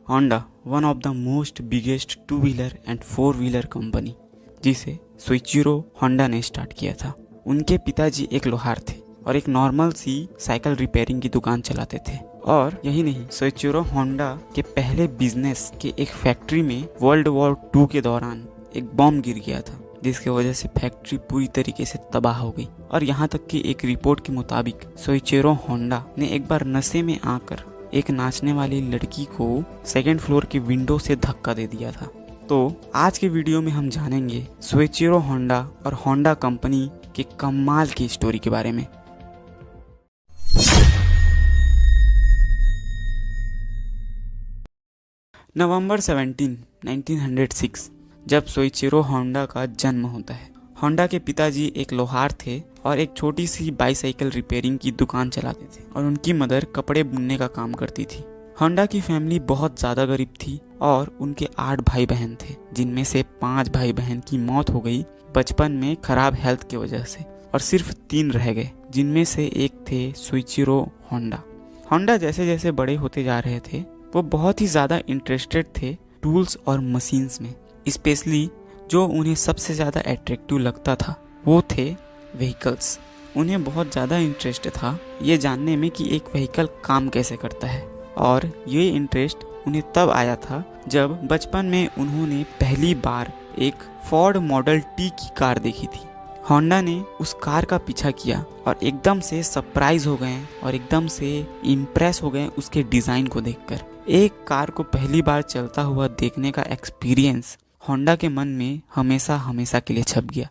Honda one of the most biggest two wheeler and four wheeler company जिसे Soichiro Honda ने start किया था। उनके पिताजी एक लोहार थे और एक नॉर्मल सी साइकिल रिपेयरिंग की दुकान चलाते थे। और यही नहीं, सोइचिरो होंडा के पहले बिजनेस के एक फैक्ट्री में वर्ल्ड वॉर 2 के दौरान एक बॉम्ब गिर गया था, जिसकी वजह से फैक्ट्री पूरी तरीके से तबाह हो गई। और यहाँ तक कि एक रिपोर्ट के मुताबिक सोइचिरो होंडा ने एक बार नशे में आकर एक नाचने वाली लड़की को सेकंड फ्लोर की विंडो से धक्का दे दिया था। तो आज के वीडियो में हम जानेंगे सोइचिरो होंडा और होंडा कंपनी के कमाल की स्टोरी के बारे में। नवंबर 17, 1906 जब सोइचिरो होंडा का जन्म होता है। होंडा के पिताजी एक लोहार थे और एक छोटी सी बाईसाइकिल रिपेयरिंग की दुकान चलाते थे और उनकी मदर कपड़े बुनने का काम करती थी। होंडा की फैमिली बहुत ज़्यादा गरीब थी और उनके 8 भाई बहन थे, जिनमें से 5 भाई बहन की मौत हो गई बचपन में खराब हेल्थ की वजह से और सिर्फ 3 रह गए, जिनमें से एक थे सोइचिरो होंडा। होंडा जैसे जैसे बड़े होते जा रहे थे वो बहुत ही ज़्यादा इंटरेस्टेड थे टूल्स और मशीन्स में। स्पेशली जो उन्हें सबसे ज़्यादा अट्रैक्टिव लगता था वो थे व्हीकल्स। उन्हें बहुत ज़्यादा इंटरेस्ट था ये जानने में कि एक व्हीकल काम कैसे करता है। और ये इंटरेस्ट उन्हें तब आया था जब बचपन में उन्होंने पहली बार एक फोर्ड मॉडल टी की कार देखी थी। होंडा ने उस कार का पीछा किया और एकदम से सरप्राइज हो गए और एकदम से इम्प्रेस हो गए उसके डिज़ाइन को देखकर। एक कार को पहली बार चलता हुआ देखने का एक्सपीरियंस होंडा के मन में हमेशा हमेशा के लिए छप गया।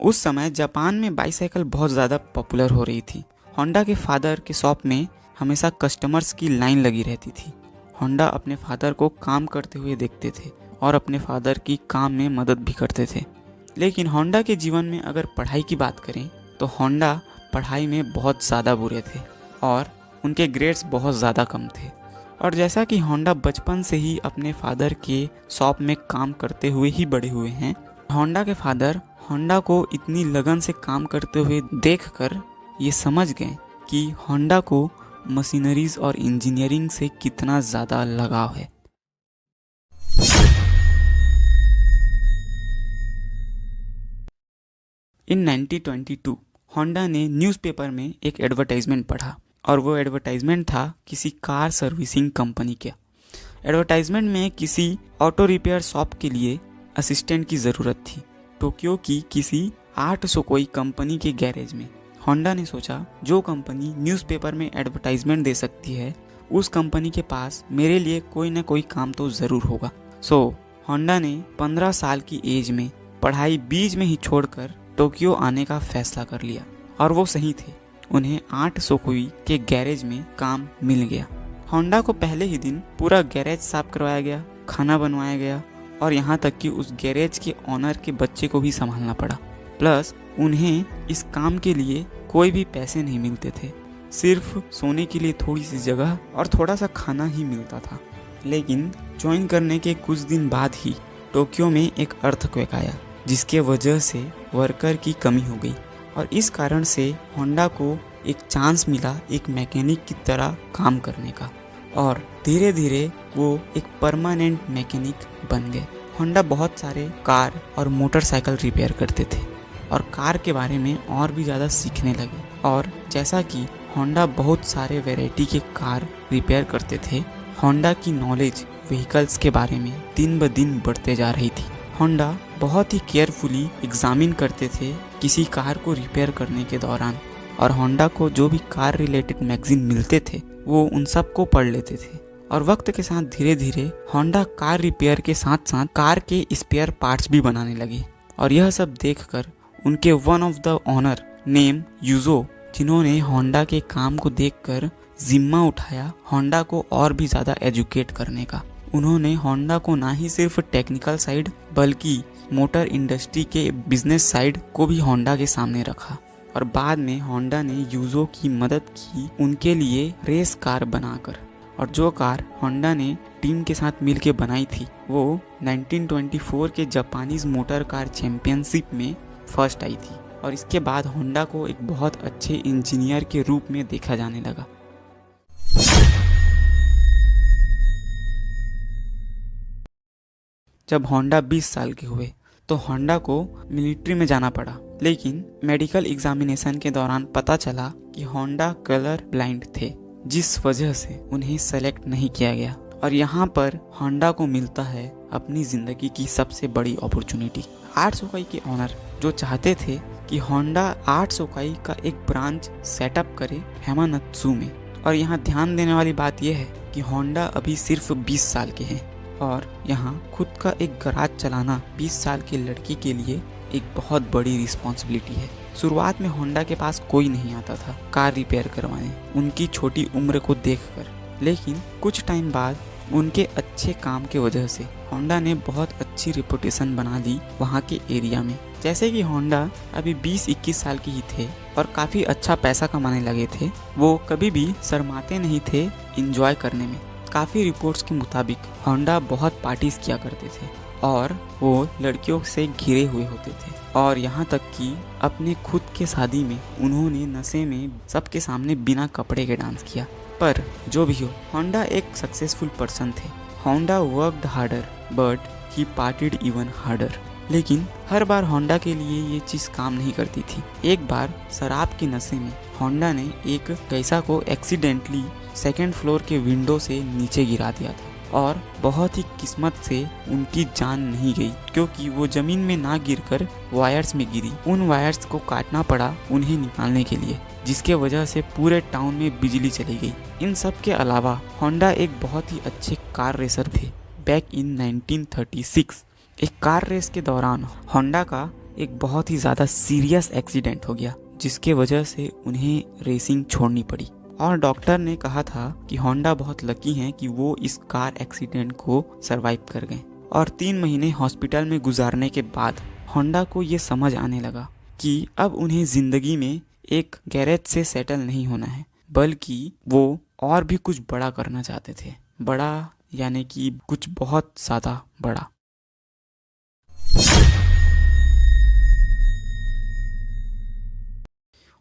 उस समय जापान में बाईसाइकिल बहुत ज़्यादा पॉपुलर हो रही थी। होंडा के फादर के शॉप में हमेशा कस्टमर्स की लाइन लगी रहती थी। होंडा अपने फादर को काम करते हुए देखते थे और अपने फादर की काम में मदद भी करते थे। लेकिन होंडा के जीवन में अगर पढ़ाई की बात करें तो होंडा पढ़ाई में बहुत ज़्यादा बुरे थे और उनके ग्रेड्स बहुत ज़्यादा कम थे। और जैसा कि होंडा बचपन से ही अपने फादर के शॉप में काम करते हुए ही बड़े हुए हैं, होंडा के फादर होंडा को इतनी लगन से काम करते हुए देखकर ये समझ गए कि होंडा को मशीनरीज और इंजीनियरिंग से कितना ज़्यादा लगाव है। इन 1922 होंडा ने न्यूज़पेपर में एक एडवर्टाइजमेंट पढ़ा और वो एडवर्टाइजमेंट था किसी कार सर्विसिंग कंपनी का। एडवर्टाइजमेंट में किसी ऑटो रिपेयर शॉप के लिए असिस्टेंट की ज़रूरत थी टोक्यो की किसी 800 कोई कंपनी के गैरेज में। होंडा ने सोचा जो कंपनी न्यूज़पेपर में एडवर्टाइजमेंट दे सकती है उस कंपनी के पास मेरे लिए कोई ना कोई काम तो ज़रूर होगा। सो होंडा ने 15 साल की एज में पढ़ाई बीच में ही छोड़कर टोक्यो आने का फैसला कर लिया। और वो सही थे, उन्हें 800 कोई के गैरेज में काम मिल गया। होंडा को पहले ही दिन पूरा गैरेज साफ करवाया गया, खाना बनवाया गया और यहाँ तक कि उस गैरेज के ऑनर के बच्चे को भी संभालना पड़ा। प्लस उन्हें इस काम के लिए कोई भी पैसे नहीं मिलते थे, सिर्फ सोने के लिए थोड़ी सी जगह और थोड़ा सा खाना ही मिलता था। लेकिन ज्वाइन करने के कुछ दिन बाद ही टोक्यो में एक अर्थक्वेक आया जिसके वजह से वर्कर की कमी हो गई और इस कारण से होंडा को एक चांस मिला एक मैकेनिक की तरह काम करने का और धीरे धीरे वो एक परमानेंट मैकेनिक बन गए। होंडा बहुत सारे कार और मोटरसाइकिल रिपेयर करते थे और कार के बारे में और भी ज़्यादा सीखने लगे। और जैसा कि होंडा बहुत सारे वैरायटी के कार रिपेयर करते थे, होंडा की नॉलेज व्हीकल्स के बारे में दिन ब दिन बढ़ते जा रही थी। होंडा बहुत ही केयरफुली एग्जामिन करते थे किसी कार को रिपेयर करने के दौरान और होंडा को जो भी कार रिलेटेड मैगजीन मिलते थे वो उन सब को पढ़ लेते थे। और वक्त के साथ धीरे धीरे होंडा कार रिपेयर के साथ साथ कार के स्पेयर पार्ट्स भी बनाने लगे। और यह सब देखकर उनके one of the honour name Yujo, जिन्होंने होंडा के काम को देखकर जिम्मा उठाया होंडा को और भी ज़्यादा एजुकेट करने का। उन्होंने होंडा को ना ही सिर्फ टेक्निकल साइड बल्कि मोटर इंडस्ट्री के बिजनेस साइड को भी होंडा के सामने रखा। और बाद में होंडा ने यूजो की मदद की उनके लिए रेस कार बनाकर। और जो कार होंडा ने टीम के साथ मिलकर बनाई थी वो 1924 के जापानीज मोटर कार चैंपियनशिप में फर्स्ट आई थी। और इसके बाद होंडा को एक बहुत अच्छे इंजीनियर के रूप में देखा जाने लगा। जब होंडा 20 साल के हुए तो होंडा को मिलिट्री में जाना पड़ा, लेकिन मेडिकल एग्जामिनेशन के दौरान पता चला कि होंडा कलर ब्लाइंड थे, जिस वजह से उन्हें सेलेक्ट नहीं किया गया। और यहाँ पर होंडा को मिलता है अपनी जिंदगी की सबसे बड़ी अपॉर्चुनिटी। आर्ट सोकाई के ऑनर जो चाहते थे कि होंडा आर्ट सोकाई का एक ब्रांच सेटअप करे हैमानत्सु में। और यहाँ ध्यान देने वाली बात यह है कि होंडा अभी सिर्फ 20 साल के हैं और यहाँ खुद का एक गराज चलाना 20 साल की लड़की के लिए एक बहुत बड़ी रिस्पॉन्सिबिलिटी है। शुरुआत में होंडा के पास कोई नहीं आता था कार रिपेयर करवाने उनकी छोटी उम्र को देखकर, लेकिन कुछ टाइम बाद उनके अच्छे काम के वजह से होंडा ने बहुत अच्छी रेपुटेशन बना ली वहाँ के एरिया में। जैसे कि होंडा अभी 20-21 साल के ही थे और काफ़ी अच्छा पैसा कमाने लगे थे। वो कभी भी शर्माते नहीं थे इंजॉय करने में। काफ़ी रिपोर्ट्स के मुताबिक होंडा बहुत पार्टीज किया करते थे और वो लड़कियों से घिरे हुए होते थे, और यहाँ तक कि अपने खुद के शादी में उन्होंने नशे में सबके सामने बिना कपड़े के डांस किया। पर जो भी हो, होंडा एक सक्सेसफुल पर्सन थे। Honda worked harder but he partied even harder. लेकिन हर बार होंडा के लिए ये चीज़ काम नहीं करती थी। एक बार शराब के नशे में होंडा ने एक कैसा को एक्सीडेंटली 2nd फ्लोर के विंडो से नीचे गिरा दिया था, और बहुत ही किस्मत से उनकी जान नहीं गई, क्योंकि वो जमीन में ना गिरकर वायर्स में गिरी। उन वायर्स को काटना पड़ा उन्हें निकालने के लिए, जिसके वजह से पूरे टाउन में बिजली चली गई। इन सब के अलावा होंडा एक बहुत ही अच्छे कार रेसर थे। बैक इन 1936 एक कार रेस के दौरान होंडा का एक बहुत ही ज़्यादा सीरियस एक्सीडेंट हो गया, जिसके वजह से उन्हें रेसिंग छोड़नी पड़ी। और डॉक्टर ने कहा था कि होंडा बहुत लकी हैं कि वो इस कार एक्सीडेंट को सरवाइव कर गए। और 3 महीने हॉस्पिटल में गुजारने के बाद होंडा को ये समझ आने लगा कि अब उन्हें ज़िंदगी में एक गैरेज से सेटल नहीं होना है, बल्कि वो और भी कुछ बड़ा करना चाहते थे। बड़ा यानी कि कुछ बहुत ज़्यादा बड़ा।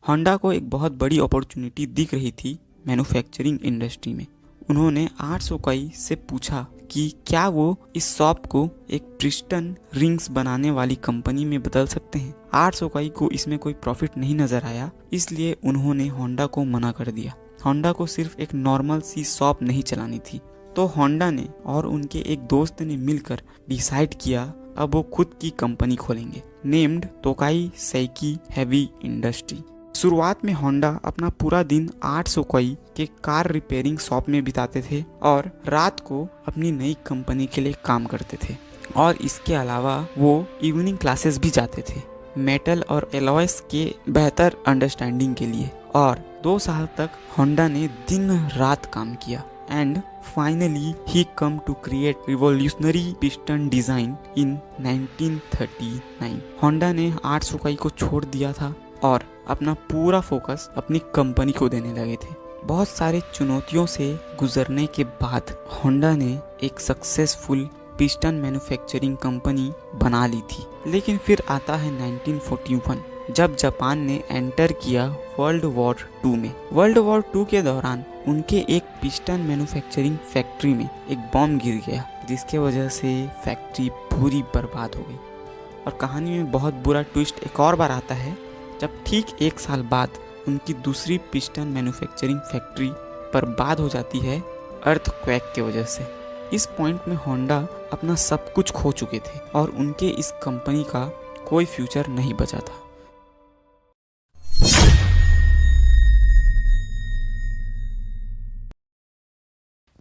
होंडा को एक बहुत बड़ी अपॉर्चुनिटी दिख रही थी मैन्युफैक्चरिंग इंडस्ट्री में। उन्होंने आर्ट सोकाई से पूछा कि क्या वो इस शॉप को एक प्रिस्टन रिंग्स बनाने वाली कंपनी में बदल सकते हैं। आर्ट सोकाई को इसमें कोई प्रॉफिट नहीं नजर आया, इसलिए उन्होंने होंडा को मना कर दिया। होंडा को सिर्फ एक नॉर्मल सी शॉप नहीं चलानी थी, तो होंडा ने और उनके एक दोस्त ने मिलकर डिसाइड किया अब वो खुद की कंपनी खोलेंगे, नेम्ड तोकाई सेइकी हेवी इंडस्ट्री। शुरुआत में होंडा अपना पूरा दिन आर्ट सोकाई के कार रिपेयरिंग शॉप में बिताते थे और रात को अपनी नई कंपनी के लिए काम करते थे। और इसके अलावा वो इवनिंग क्लासेस भी जाते थे मेटल और एलॉयस के बेहतर अंडरस्टैंडिंग के लिए। और 2 साल तक होंडा ने दिन रात काम किया and finally he came to create revolutionary piston design in 1939। Honda ने आर्ट सोकाई को छोड़ दिया था और अपना पूरा फोकस अपनी कंपनी को देने लगे थे। बहुत सारे चुनौतियों से गुजरने के बाद होंडा ने एक सक्सेसफुल पिस्टन मैन्युफैक्चरिंग कंपनी बना ली थी। लेकिन फिर आता है 1941, जब जापान ने एंटर किया वर्ल्ड वॉर 2 में। वर्ल्ड वॉर 2 के दौरान उनके एक पिस्टन मैन्युफैक्चरिंग फैक्ट्री में एक बम गिर गया, जिसके वजह से फैक्ट्री पूरी बर्बाद हो गई। और कहानी में बहुत बुरा ट्विस्ट एक और बार आता है, जब ठीक 1 साल बाद उनकी दूसरी पिस्टन मैन्युफैक्चरिंग फैक्ट्री बर्बाद हो जाती है अर्थक्वेक के वजह से। इस पॉइंट में होंडा अपना सब कुछ खो चुके थे और उनके इस कंपनी का कोई फ्यूचर नहीं बचा था।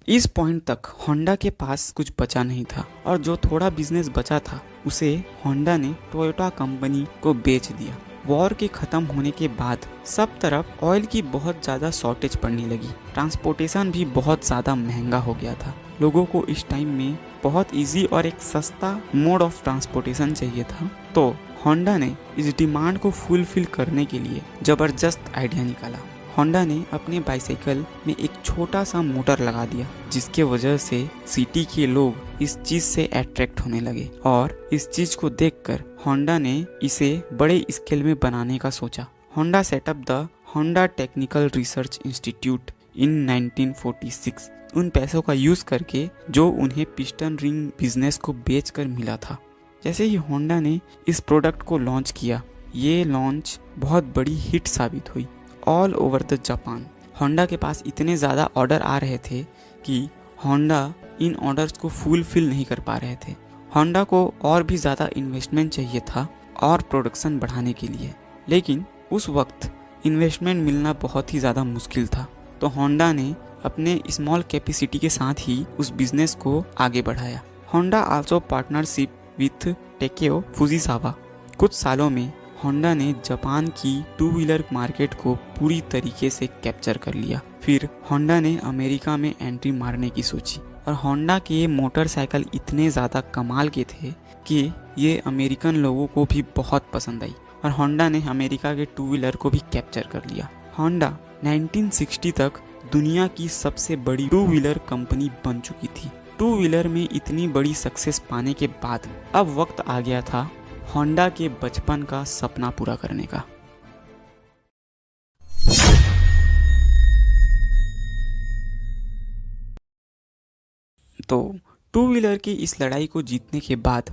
इस पॉइंट तक होंडा के पास कुछ बचा नहीं था और जो थोड़ा बिजनेस बचा था उसे होंडा ने टोयोटा कंपनी को बेच दिया। वॉर के ख़त्म होने के बाद सब तरफ ऑयल की बहुत ज़्यादा शॉर्टेज पड़ने लगी। ट्रांसपोर्टेशन भी बहुत ज़्यादा महंगा हो गया था। लोगों को इस टाइम में बहुत इजी और एक सस्ता मोड ऑफ ट्रांसपोर्टेशन चाहिए था, तो होंडा ने इस डिमांड को फुलफिल करने के लिए ज़बरदस्त आइडिया निकाला। होंडा ने अपने बाइसाइकिल में एक छोटा सा मोटर लगा दिया, जिसके वजह से सिटी के लोग इस चीज़ से अट्रैक्ट होने लगे और इस चीज़ को देखकर होंडा ने इसे बड़े स्केल में बनाने का सोचा। Honda setup the Honda technical research institute इन 1946 उन पैसों का यूज करके जो उन्हें पिस्टन रिंग बिजनेस को बेचकर मिला था। जैसे ही होंडा ने इस प्रोडक्ट को लॉन्च किया, ये लॉन्च बहुत बड़ी हिट साबित हुई all over the Japan. Honda के पास इतने ज़्यादा ऑर्डर आ रहे थे कि होंडा इन ऑर्डर्स को फुलफिल नहीं कर पा रहे थे। होंडा को और भी ज़्यादा इन्वेस्टमेंट चाहिए था और प्रोडक्शन बढ़ाने के लिए, लेकिन उस वक्त इन्वेस्टमेंट मिलना बहुत ही ज़्यादा मुश्किल था। तो होंडा ने अपने स्मॉल कैपेसिटी के साथ ही उस बिजनेस को आगे बढ़ाया। Honda also partnership with Takeo Fujisawa. कुछ सालों में होंडा ने जापान की टू व्हीलर मार्केट को पूरी तरीके से कैप्चर कर लिया। फिर होंडा ने अमेरिका में एंट्री मारने की सोची और होंडा के मोटरसाइकिल इतने ज़्यादा कमाल के थे कि ये अमेरिकन लोगों को भी बहुत पसंद आई और होंडा ने अमेरिका के टू व्हीलर को भी कैप्चर कर लिया। होंडा 1960 तक दुनिया की सबसे बड़ी टू व्हीलर कंपनी बन चुकी थी। टू व्हीलर में इतनी बड़ी सक्सेस पाने के बाद अब वक्त आ गया था होंडा के बचपन का सपना पूरा करने का। तो टू व्हीलर की इस लड़ाई को जीतने के बाद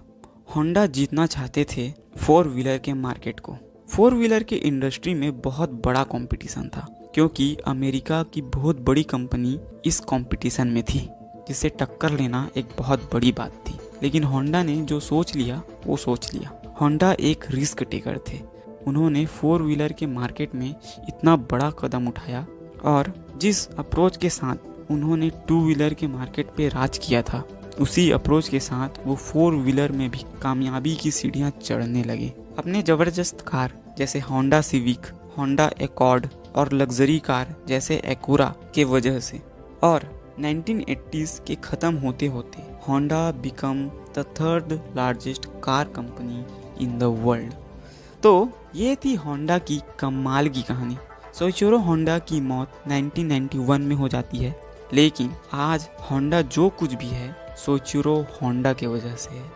होंडा जीतना चाहते थे फोर व्हीलर के मार्केट को। फोर व्हीलर के इंडस्ट्री में बहुत बड़ा कंपटीशन था क्योंकि अमेरिका की बहुत बड़ी कंपनी इस कंपटीशन में थी, जिसे टक्कर लेना एक बहुत बड़ी बात थी। लेकिन होंडा ने जो सोच लिया वो सोच लिया। होंडा एक रिस्क टेकर थे। उन्होंने फोर व्हीलर के मार्केट में इतना बड़ा कदम उठाया और जिस अप्रोच के साथ उन्होंने टू व्हीलर के मार्केट पे राज किया था, उसी अप्रोच के साथ वो फोर व्हीलर में भी कामयाबी की सीढ़ियां चढ़ने लगे। अपने ज़बरदस्त कार जैसे होंडा सिविक, होंडा एकॉर्ड और लग्जरी कार जैसे एक्यूरा के वजह से। और 1980s के ख़त्म होते होते Honda become the third largest car company in the world. तो ये थी होंडा की कमाल की कहानी। सोइचिरो होंडा की मौत 1991 में हो जाती है, लेकिन आज होंडा जो कुछ भी है सोइचिरो होंडा के वजह से है।